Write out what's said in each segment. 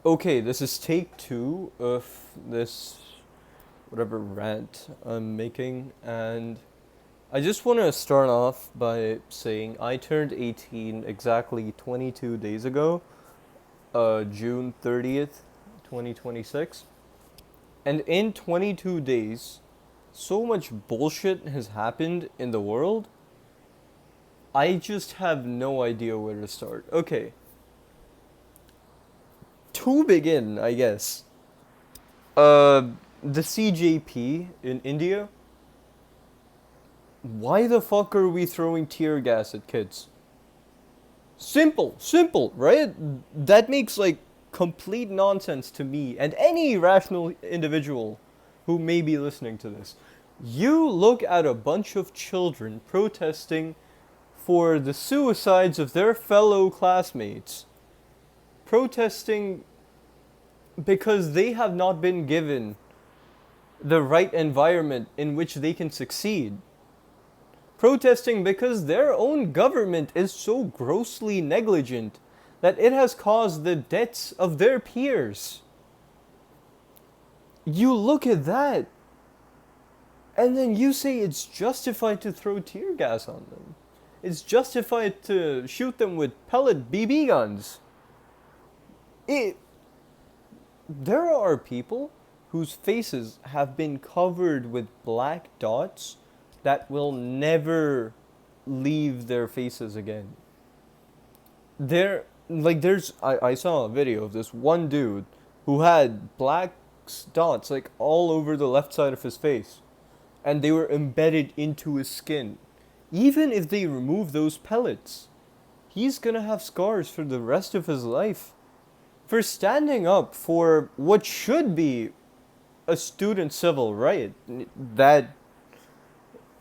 Okay, this is take two of this whatever rant I'm making, and I just want to start off by saying I turned 18 exactly 22 days ago, June 30th, 2026. And in 22 days, so much bullshit has happened in the world, I just have no idea where to start. Okay, to begin, I guess. Uh, the CJP in India. Why the fuck are we throwing tear gas at kids? Simple, right? That makes like complete nonsense to me and any rational individual who may be listening to this. You look at a bunch of children protesting for the suicides of their fellow classmates, protesting because they have not been given the right environment in which they can succeed. Protesting because their own government is so grossly negligent that it has caused the deaths of their peers. You look at that, and then you say it's justified to throw tear gas on them. It's justified to shoot them with pellet BB guns. It, there are people whose faces have been covered with black dots that will never leave their faces again. I saw a video of this one dude who had black dots like all over the left side of his face, and they were embedded into his skin. Even if they remove those pellets, he's gonna have scars for the rest of his life for standing up for what should be a student civil right. That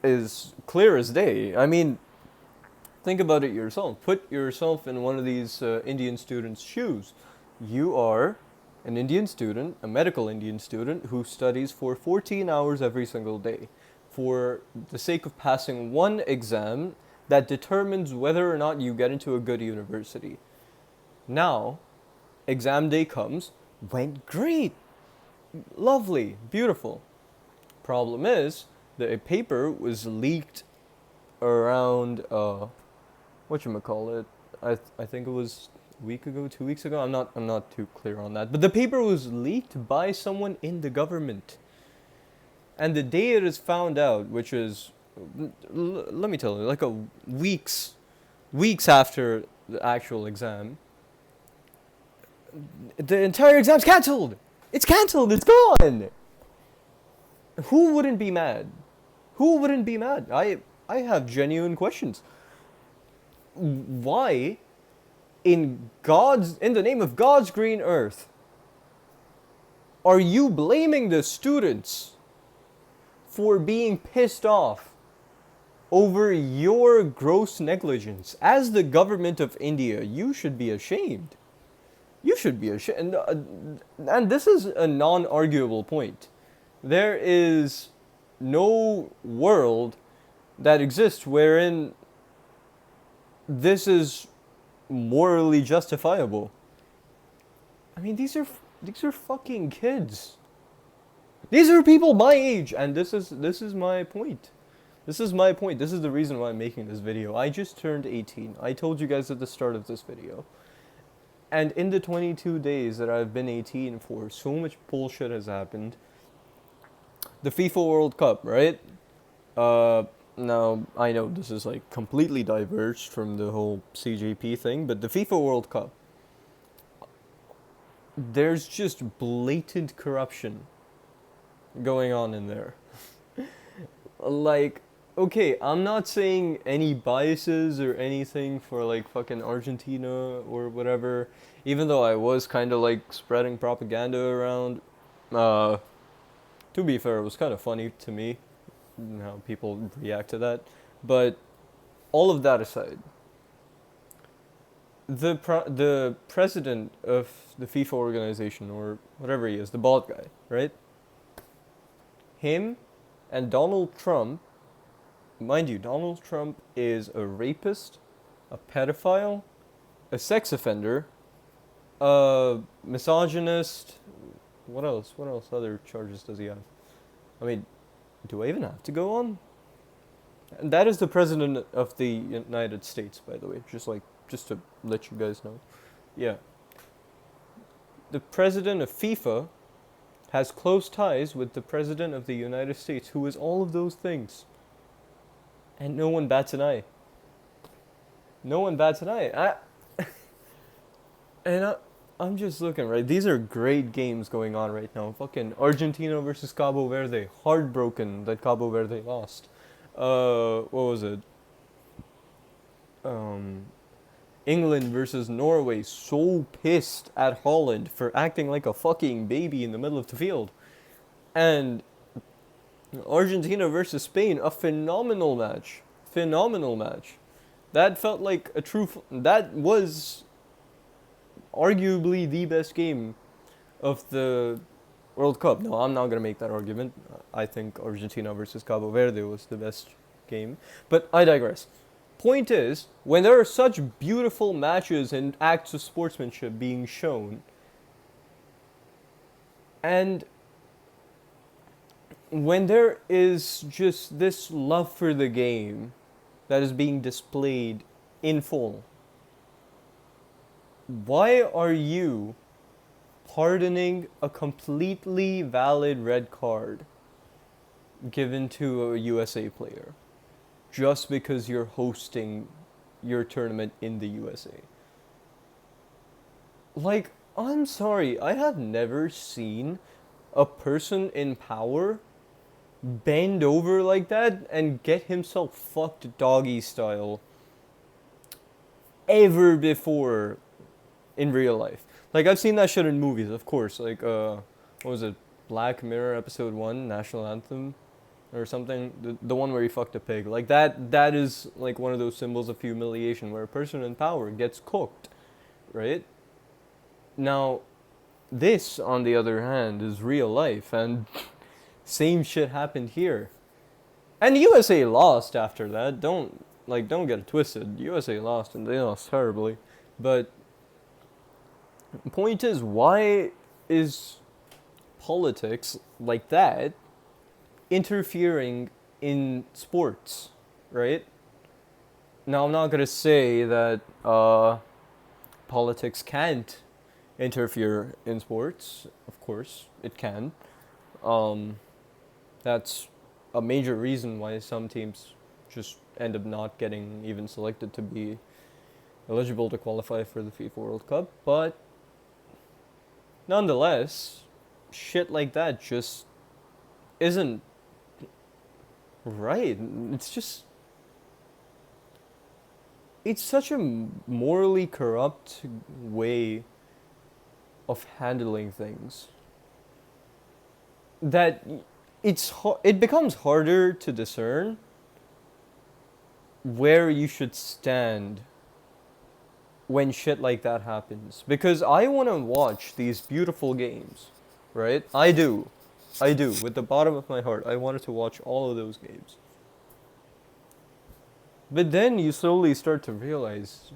is clear as day. I mean, think about it yourself. Put yourself in one of these Indian students' shoes. You are an Indian student, a medical Indian student, who studies for 14 hours every single day for the sake of passing one exam that determines whether or not you get into a good university. Now, exam day comes, went great, lovely, beautiful. Problem is, the paper was leaked around whatchamacallit. I think it was a week ago, 2 weeks ago. I'm not too clear on that. But the paper was leaked by someone in the government. And the day it is found out, which is let me tell you, like a weeks after the actual exam, the entire exam's cancelled. It's cancelled. It's gone. Who wouldn't be mad? Who wouldn't be mad? I have genuine questions. Why, in the name of God's green earth, are you blaming the students for being pissed off over your gross negligence? As the government of India, you should be ashamed. You should be ashamed. And this is a non-arguable point. There is no world that exists wherein this is morally justifiable. I mean, these are fucking kids. These are people my age, and this is my point. This is my point. This is the reason why I'm making this video. I just turned 18. I told you guys at the start of this video. And in the 22 days that I've been 18 for, so much bullshit has happened. The FIFA World Cup, right? Now, I know this is like completely diverged from the whole CJP thing, but the FIFA World Cup, there's just blatant corruption going on in there. Like, okay, I'm not saying any biases or anything for like fucking Argentina or whatever, even though I was kind of like spreading propaganda around. To be fair, it was kind of funny to me how people react to that. But all of that aside, the president of the FIFA organization, or whatever he is, the bald guy, right? Him and Donald Trump, mind you, Donald Trump is a rapist, a pedophile, a sex offender, Misogynist. What else? What else? Other charges does he have? I mean, do I even have to go on? And that is the president of the United States, by the way. Just to let you guys know. Yeah. The president of FIFA has close ties with the president of the United States, who is all of those things. And no one bats an eye. No one bats an eye. I'm just looking, right? These are great games going on right now. Fucking Argentina versus Cabo Verde. Heartbroken that Cabo Verde lost. What was it? England versus Norway. So pissed at Holland for acting like a fucking baby in the middle of the field. And Argentina versus Spain. A phenomenal match. Phenomenal match. That felt like a true... That was arguably the best game of the World Cup. No, I'm not going to make that argument. I think Argentina versus Cabo Verde was the best game. But I digress. Point is, when there are such beautiful matches and acts of sportsmanship being shown, and when there is just this love for the game that is being displayed in full, why are you pardoning a completely valid red card given to a USA player just because you're hosting your tournament in the USA? Like, I'm sorry, I have never seen a person in power bend over like that and get himself fucked doggy style ever before in real life. Like, I've seen that shit in movies, of course. Like, what was it? Black Mirror episode 1, National Anthem, or something. The one where he fucked a pig. Like, that is, like, one of those symbols of humiliation where a person in power gets cooked, right? Now, this, on the other hand, is real life, and same shit happened here. And the USA lost after that. Don't get it twisted. USA lost, and they lost terribly. But the point is, why is politics like that interfering in sports, right? Now, I'm not going to say that politics can't interfere in sports. Of course, it can. That's a major reason why some teams just end up not getting even selected to be eligible to qualify for the FIFA World Cup. But nonetheless, shit like that just isn't right. It's such a morally corrupt way of handling things that it becomes harder to discern where you should stand when shit like that happens. Because I want to watch these beautiful games, right? I do. With the bottom of my heart, I wanted to watch all of those games. But then you slowly start to realize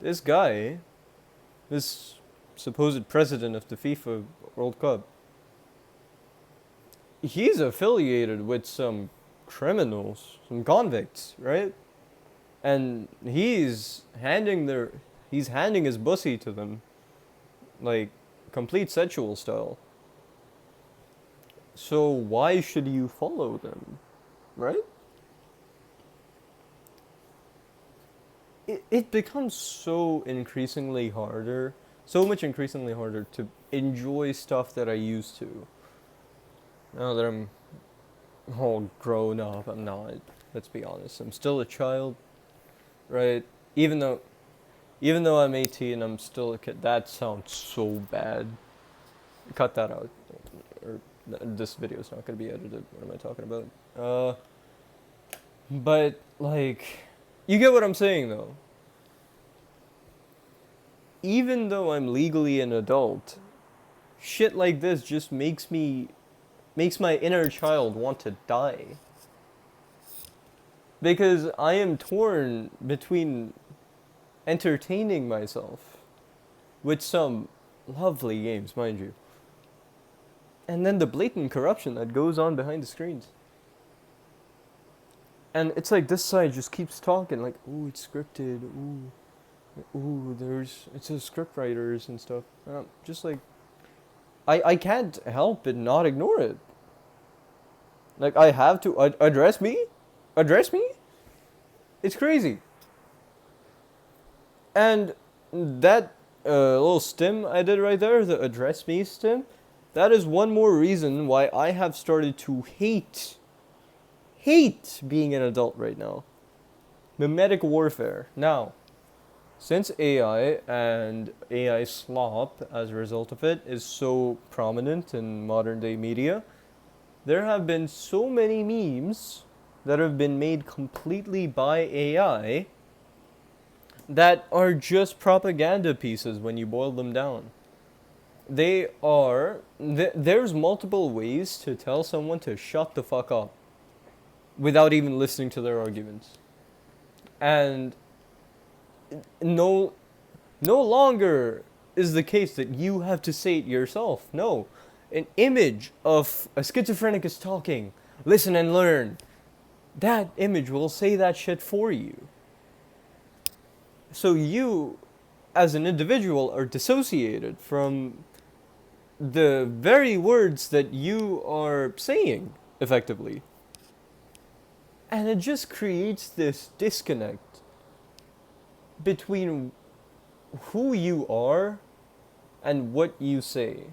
this guy, this supposed president of the FIFA World Cup, he's affiliated with some criminals, some convicts, right? And he's handing his pussy to them, like complete sexual style. So why should you follow them, right? It becomes so much increasingly harder to enjoy stuff that I used to. Now that I'm all grown up, I'm not. Let's be honest. I'm still a child, right? Even though I'm 18, I'm still a kid. That sounds so bad. Cut that out. Or this video's not gonna be edited. What am I talking about? But like, you get what I'm saying though. Even though I'm legally an adult, shit like this just makes my inner child want to die. Because I am torn between entertaining myself with some lovely games, mind you. And then the blatant corruption that goes on behind the screens. And it's like this side just keeps talking, like, ooh, it's scripted, ooh, it's a script writers and stuff. And I'm just like, I can't help but not ignore it. Like, I have to address me? Address me? It's crazy. And that little stim I did right there, the address me stim, that is one more reason why I have started to hate being an adult right now. Mimetic warfare. Now, since AI and AI slop as a result of it is so prominent in modern day media, there have been so many memes that have been made completely by AI that are just propaganda pieces when you boil them down. They are. There's multiple ways to tell someone to shut the fuck up without even listening to their arguments. And no, no longer is the case that you have to say it yourself. No. An image of a schizophrenic is talking. Listen and learn. That image will say that shit for you. So you, as an individual, are dissociated from the very words that you are saying, effectively. And it just creates this disconnect between who you are and what you say.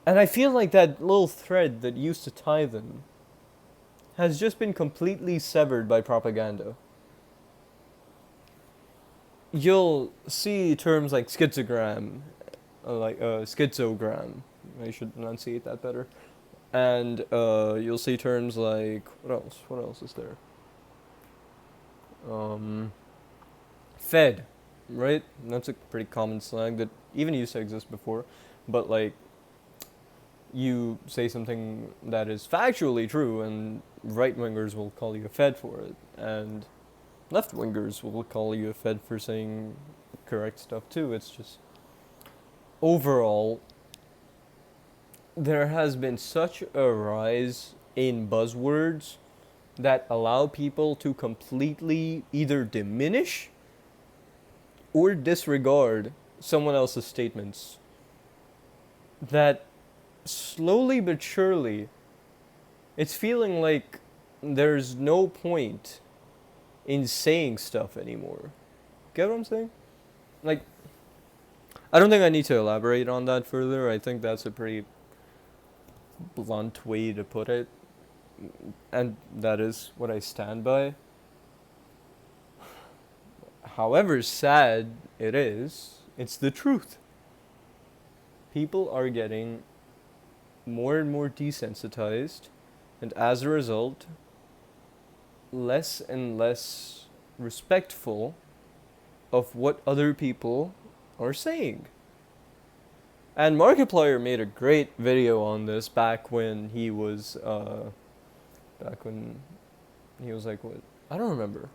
And I feel like that little thread that used to tie them has just been completely severed by propaganda. You'll see terms like schizogram, schizogram. I should enunciate that better. And you'll see terms like what else? What else is there? Fed, right? That's a pretty common slang that even used to exist before, but like you say something that is factually true, and right wingers will call you a Fed for it, and left wingers will call you a Fed for saying correct stuff too. It's just overall there has been such a rise in buzzwords that allow people to completely either diminish or disregard someone else's statements, that slowly but surely it's feeling like there's no point in saying stuff anymore. Get what I'm saying? Like, I don't think I need to elaborate on that further. I think that's a pretty blunt way to put it, and that is what I stand by. However sad it is, it's the truth. People are getting more and more desensitized, and as a result, less and less respectful of what other people are saying. And Markiplier made a great video on this back when he was like, what? I don't remember.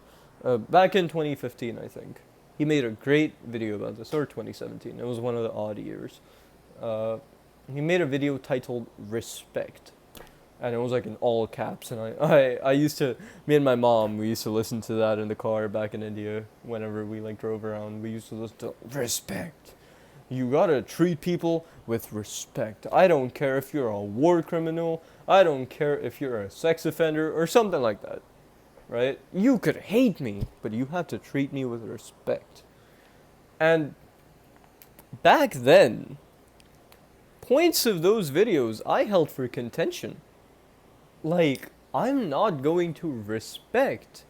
Back in 2015, I think. He made a great video about this, or 2017. It was one of the odd years. He made a video titled Respect. And it was like in all caps. And I used to, me and my mom, we used to listen to that in the car back in India. Whenever we like drove around, we used to listen to Respect. You gotta treat people with respect. I don't care if you're a war criminal. I don't care if you're a sex offender or something like that. Right? You could hate me, but you have to treat me with respect. And back then, points of those videos I held for contention. Like, I'm not going to respect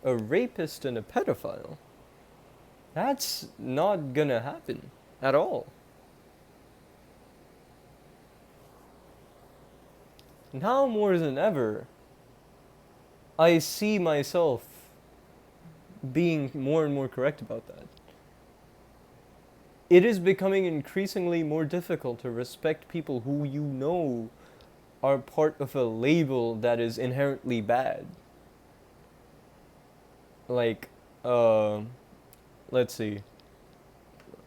a rapist and a pedophile. That's not gonna happen at all. Now more than ever, I see myself being more and more correct about that. It is becoming increasingly more difficult to respect people who you know are part of a label that is inherently bad. Like, let's see.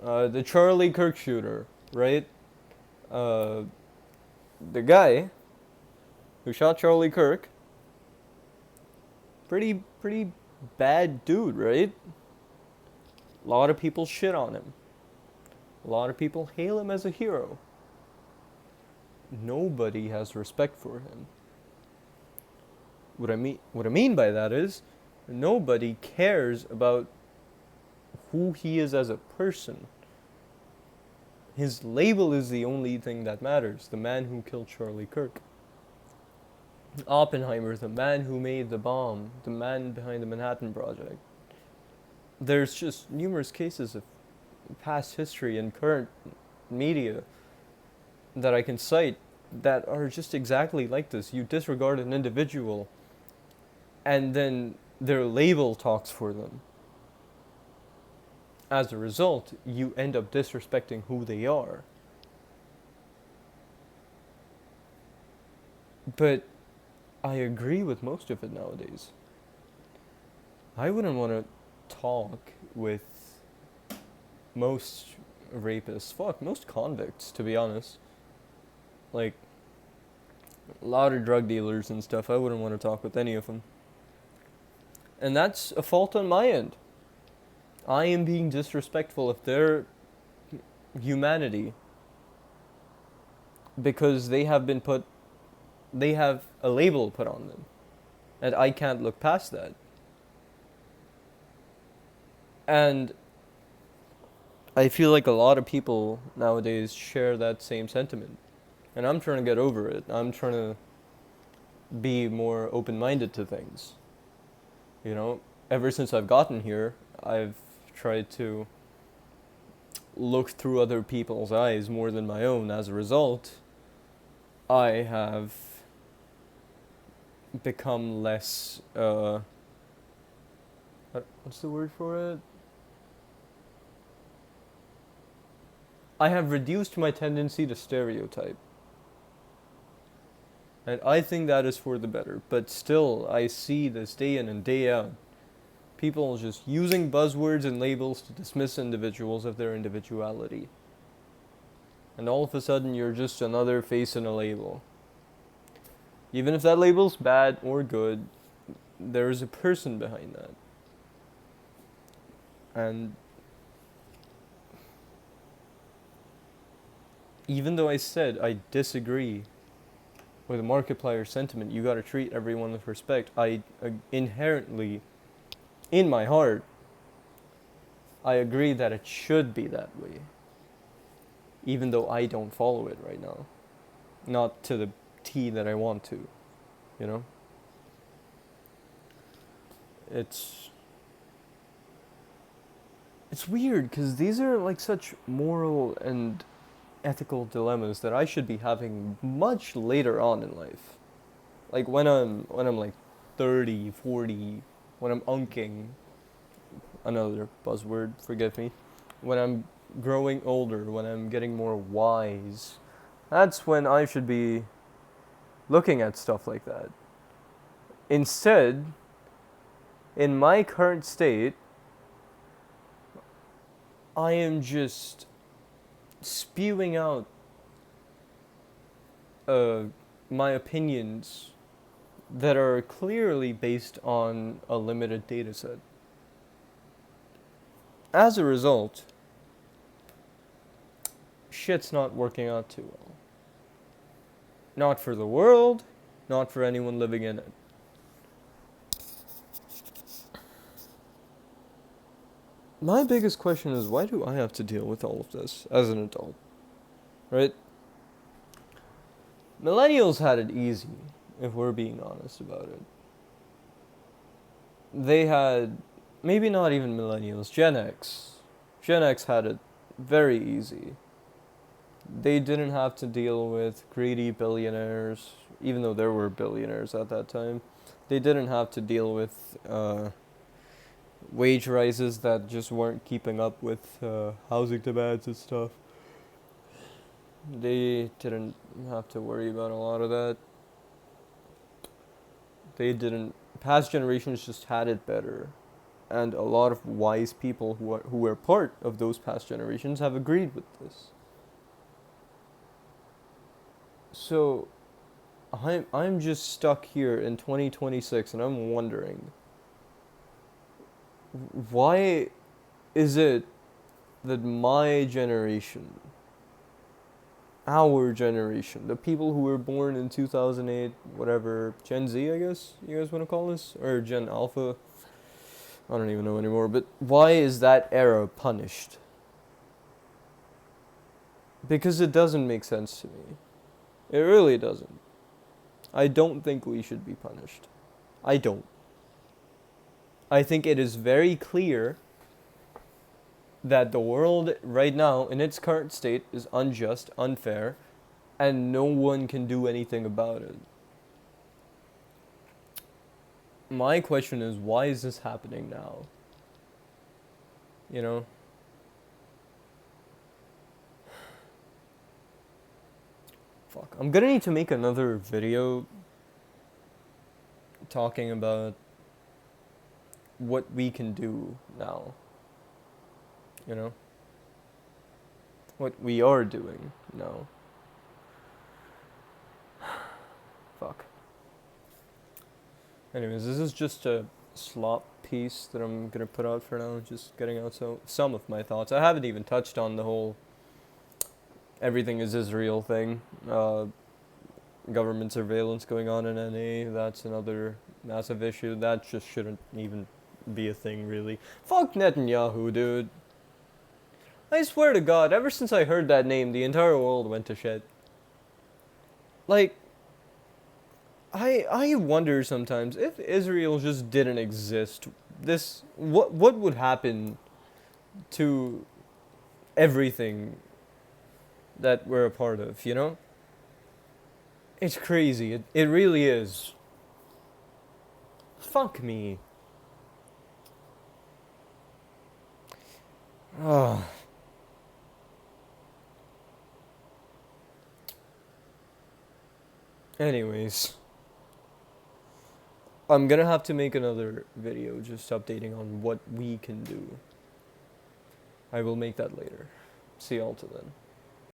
The Charlie Kirk shooter, right? Uh, the guy who shot Charlie Kirk, pretty bad dude, right? A lot of people shit on him. A lot of people hail him as a hero. Nobody has respect for him. What I mean by that is nobody cares about who he is as a person. His label is the only thing that matters. The man who killed Charlie Kirk. Oppenheimer, the man who made the bomb, the man behind the Manhattan Project. There's just numerous cases of past history and current media that I can cite that are just exactly like this. You disregard an individual and then their label talks for them. As a result, you end up disrespecting who they are. But I agree with most of it nowadays. I wouldn't want to talk with most rapists, most convicts, to be honest. Like, a lot of drug dealers and stuff, I wouldn't want to talk with any of them. And that's a fault on my end. I am being disrespectful of their humanity because they have a label put on them. And I can't look past that. And I feel like a lot of people nowadays share that same sentiment. And I'm trying to get over it. I'm trying to be more open-minded to things. You know, ever since I've gotten here, I've tried to look through other people's eyes more than my own. As a result, I have become less, what's the word for it? I have reduced my tendency to stereotype. And I think that is for the better. But still, I see this day in and day out. People just using buzzwords and labels to dismiss individuals of their individuality. And all of a sudden, you're just another face in a label. Even if that label's bad or good, there is a person behind that. And even though I said I disagree with the Markiplier sentiment, you gotta treat everyone with respect, I inherently, in my heart, I agree that it should be that way. Even though I don't follow it right now. Not to the T that I want to, you know? It's weird, because these are like such moral and ethical dilemmas that I should be having much later on in life. Like when I'm like 30, 40, when I'm unking, another buzzword, forgive me, when I'm growing older, when I'm getting more wise, that's when I should be looking at stuff like that. Instead, in my current state, I am just spewing out my opinions that are clearly based on a limited data set. As a result, shit's not working out too well. Not for the world, not for anyone living in it. My biggest question is, why do I have to deal with all of this as an adult? Right? Millennials had it easy, if we're being honest about it. They had, maybe not even millennials, Gen X. Gen X had it very easy. They didn't have to deal with greedy billionaires, even though there were billionaires at that time. They didn't have to deal with wage rises that just weren't keeping up with housing demands and stuff. They didn't have to worry about a lot of that. Past generations just had it better. and a lot of wise people who were part of those past generations have agreed with this. So I'm just stuck here in 2026 and I'm wondering, why is it that my generation, our generation, the people who were born in 2008, whatever, Gen Z, I guess you guys want to call this, or Gen Alpha, I don't even know anymore, but why is that era punished? Because it doesn't make sense to me. It really doesn't. I don't think we should be punished. I don't. I think it is very clear that the world right now, in its current state, is unjust, unfair, and no one can do anything about it. My question is, why is this happening now? You know? Fuck. I'm gonna need to make another video talking about what we can do now. You know? What we are doing now. Fuck. Anyways, this is just a slop piece that I'm gonna put out for now, just getting out some of my thoughts. I haven't even touched on the whole everything is Israel thing. Government surveillance going on in NA, that's another massive issue. That just shouldn't even be a thing, really. Fuck Netanyahu, dude. I swear to God, ever since I heard that name, the entire world went to shit. Like, I wonder sometimes if Israel just didn't exist, what would happen to everything that we're a part of, you know? It's crazy. It really is. Fuck me. Ah. Anyways, I'm gonna have to make another video just updating on what we can do. I will make that later. See y'all till then.